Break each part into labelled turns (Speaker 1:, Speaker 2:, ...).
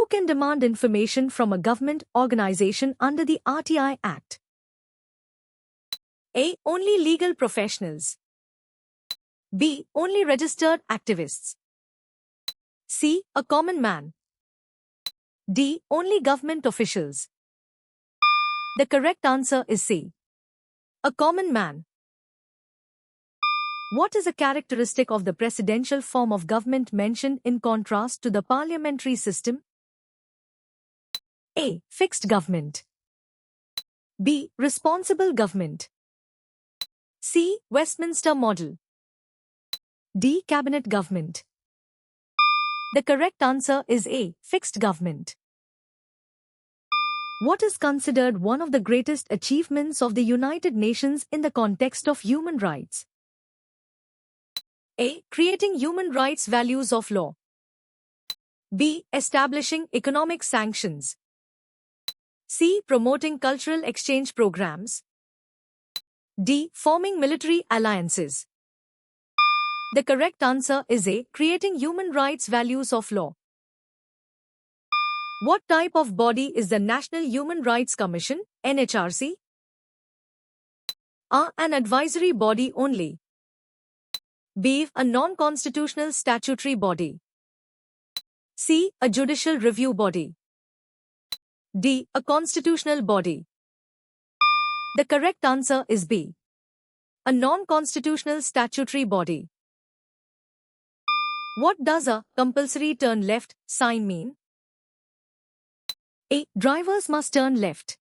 Speaker 1: Who can demand information from a government organization under the RTI Act? A. Only legal professionals. B. Only registered activists. C. A common man. D. Only government officials. The correct answer is C. A common man. What is a characteristic of the presidential form of government mentioned in contrast to the parliamentary system? A. Fixed government. B. Responsible government. C. Westminster model. D. Cabinet government. The correct answer is A. Fixed government. What is considered one of the greatest achievements of the United Nations in the context of human rights? A. Creating human rights values of law. B. Establishing economic sanctions. C. Promoting cultural exchange programs. D. Forming military alliances. The correct answer is A. Creating human rights values of law. What type of body is the National Human Rights Commission, NHRC? A. An advisory body only. B. A non-constitutional statutory body. C. A judicial review body. D. A constitutional body. The correct answer is B. A non-constitutional statutory body. What does a compulsory turn left sign mean? A. Drivers must turn left.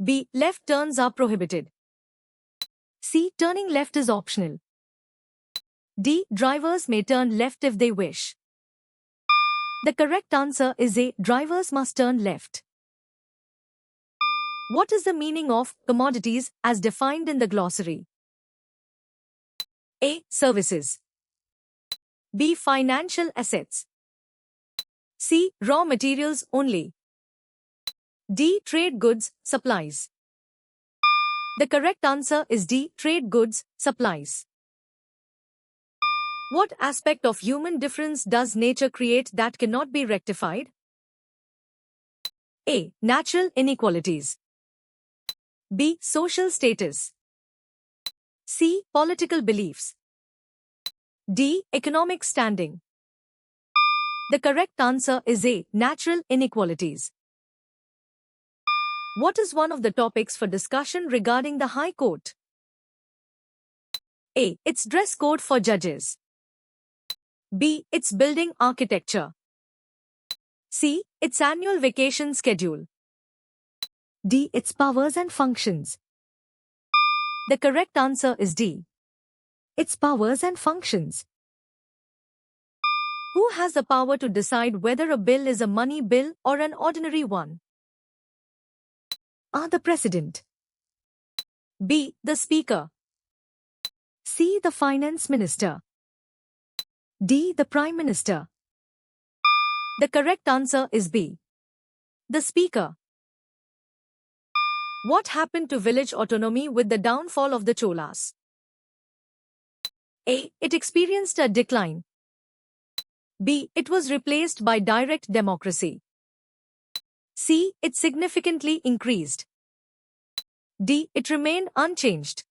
Speaker 1: B. Left turns are prohibited. C. Turning left is optional. D. Drivers may turn left if they wish. The correct answer is A. Drivers must turn left. What is the meaning of commodities as defined in the glossary? A. Services. B. Financial assets. C. Raw materials only. D. Trade goods, supplies. The correct answer is D. Trade goods, supplies. What aspect of human difference does nature create that cannot be rectified? A. Natural inequalities. B. Social status. C. Political beliefs. D. Economic standing. The correct answer is A. Natural inequalities. What is one of the topics for discussion regarding the High Court? A. Its dress code for judges. B. Its building architecture. C. Its annual vacation schedule. D. Its powers and functions. The correct answer is D. Its powers and functions. Who has the power to decide whether a bill is a money bill or an ordinary one? A. The President. B. The Speaker. C. The Finance Minister. D. The Prime Minister. The correct answer is B. The Speaker. What happened to village autonomy with the downfall of the Cholas? A. It experienced a decline. B. It was replaced by direct democracy. C. It significantly increased. D. It remained unchanged.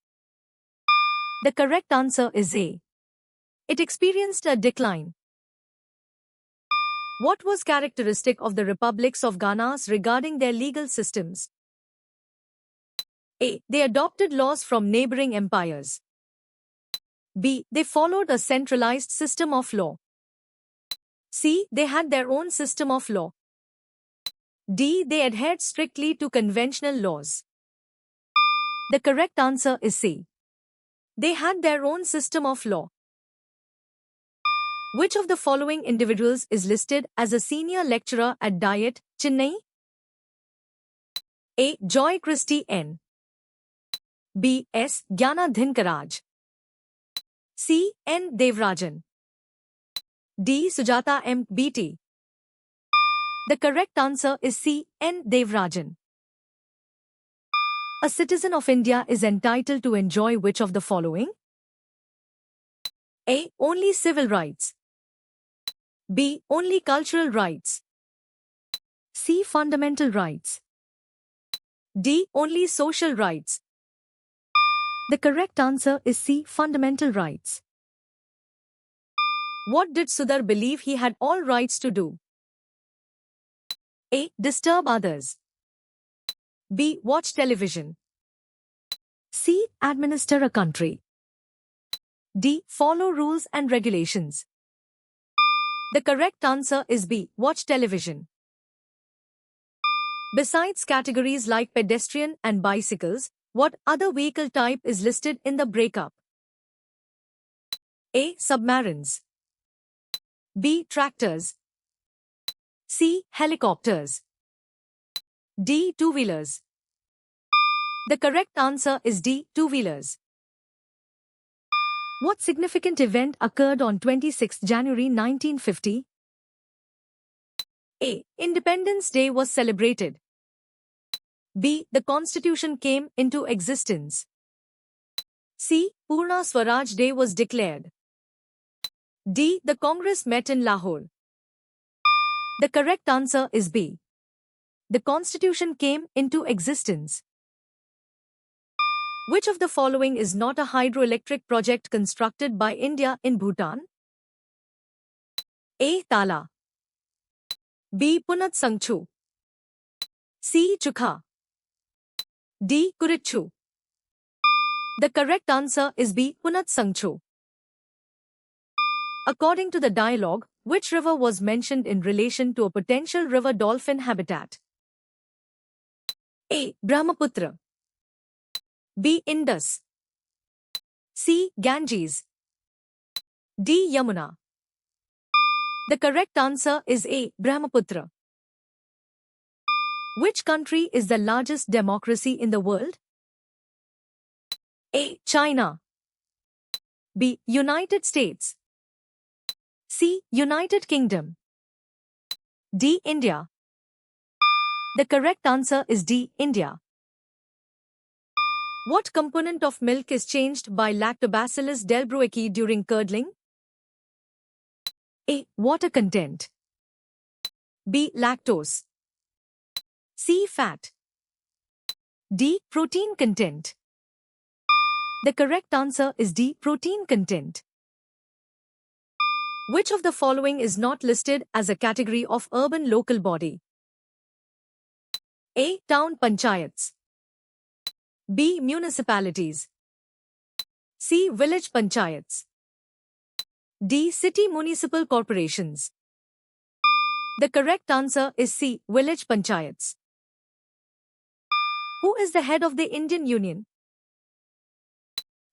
Speaker 1: The correct answer is A. It experienced a decline. What was characteristic of the republics of Ghana regarding their legal systems? A. They adopted laws from neighboring empires. B. They followed a centralized system of law. C. They had their own system of law. D. They adhered strictly to conventional laws. The correct answer is C. They had their own system of law. Which of the following individuals is listed as a senior lecturer at DIET, Chennai? A. Joy Christie N. B. S. Gyanadhin Karaj. C. N. Devrajan. D. Sujata M. BT. The correct answer is C. N. Devrajan. A citizen of India is entitled to enjoy which of the following? A. Only civil rights. B. Only cultural rights. C. Fundamental rights. D. Only social rights. The correct answer is C. Fundamental rights. What did Sudhar believe he had all rights to do? A. Disturb others. B. Watch television. C. Administer a country. D. Follow rules and regulations. The correct answer is B. Watch television. Besides categories like pedestrian and bicycles, what other vehicle type is listed in the breakup? A. Submarines. B. Tractors. C. Helicopters. D. Two-wheelers. The correct answer is D. Two-wheelers. What significant event occurred on 26 January 1950? A. Independence Day was celebrated. B. The Constitution came into existence. C. Purna Swaraj Day was declared. D. The Congress met in Lahore. The correct answer is B. The Constitution came into existence. Which of the following is not a hydroelectric project constructed by India in Bhutan? A. Tala. B. Punat Sangchu. C. Chukha. D. Kurichu. The correct answer is B. Punat Sangchu. According to the dialogue, which river was mentioned in relation to a potential river dolphin habitat? A. Brahmaputra. B. Indus. C. Ganges. D. Yamuna. The correct answer is A. Brahmaputra. Which country is the largest democracy in the world? A. China. B. United States. C. United Kingdom. D. India. The correct answer is D. India. What component of milk is changed by Lactobacillus delbrueckii during curdling? A. Water content. B. Lactose. C. Fat. D. Protein content. The correct answer is D. Protein content. Which of the following is not listed as a category of urban local body? A. Town panchayats. B. Municipalities. C. Village panchayats. D. City municipal corporations. The correct answer is C. Village panchayats. Who is the head of the Indian Union?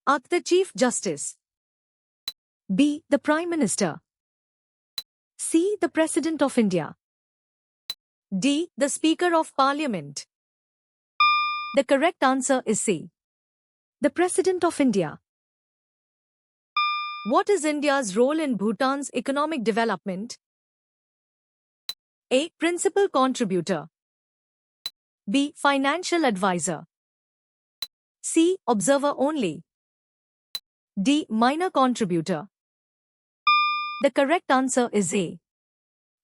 Speaker 1: A. The Chief Justice. B. The Prime Minister. C. The President of India. D. The Speaker of Parliament. The correct answer is C. The President of India. What is India's role in Bhutan's economic development? A. Principal contributor. B. Financial advisor. C. Observer only. D. Minor contributor. The correct answer is A.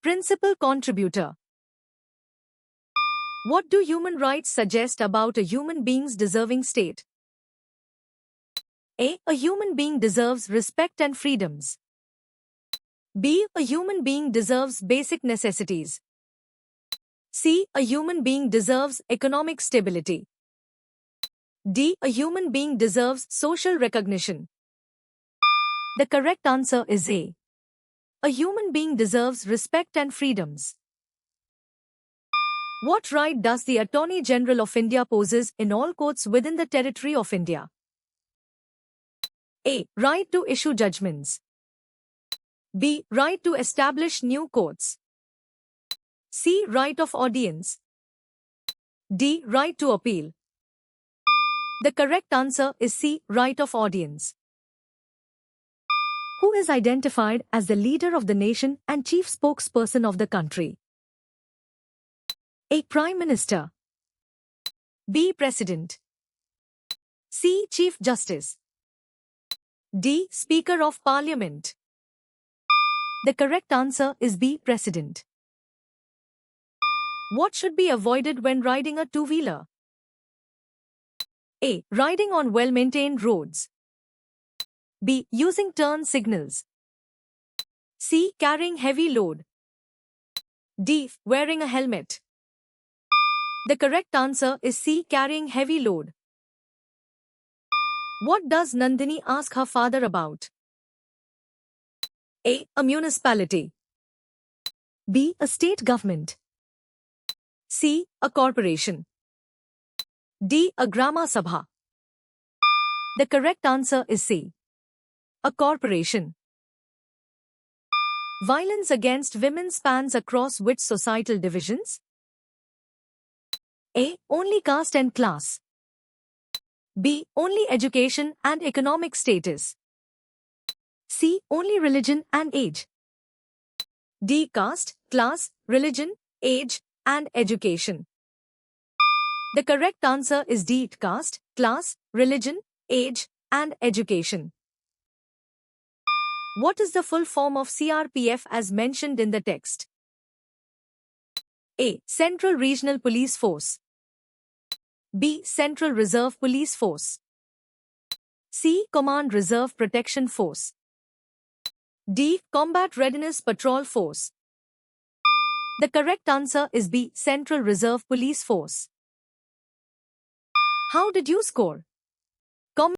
Speaker 1: Principal contributor. What do human rights suggest about a human being's deserving state? A. A human being deserves respect and freedoms. B. A human being deserves basic necessities. C. A human being deserves economic stability. D. A human being deserves social recognition. The correct answer is A. A human being deserves respect and freedoms. What right does the Attorney General of India possess in all courts within the territory of India? A. Right to issue judgments. B. Right to establish new courts. C. Right of audience. D. Right to appeal. The correct answer is C. Right of audience. Who is identified as the leader of the nation and chief spokesperson of the country? A. Prime Minister. B. President. C. Chief Justice. D. Speaker of Parliament. The correct answer is B. President. What should be avoided when riding a two-wheeler? A. Riding on well-maintained roads. B. Using turn signals. C. Carrying heavy load. D. Wearing a helmet. The correct answer is C. Carrying heavy load. What does Nandini ask her father about? A. A municipality. B. A state government. C. A corporation. D. A Grama Sabha. The correct answer is C. A corporation. Violence against women spans across which societal divisions? A. Only caste and class. B. Only education and economic status. C. Only religion and age. D. Caste, class, religion, age, and education. The correct answer is D. Caste, class, religion, age, and education. What is the full form of CRPF as mentioned in the text? A. Central Regional Police Force. B. Central Reserve Police Force. C. Command Reserve Protection Force. D. Combat Readiness Patrol Force. The correct answer is B. Central Reserve Police Force. How did you score?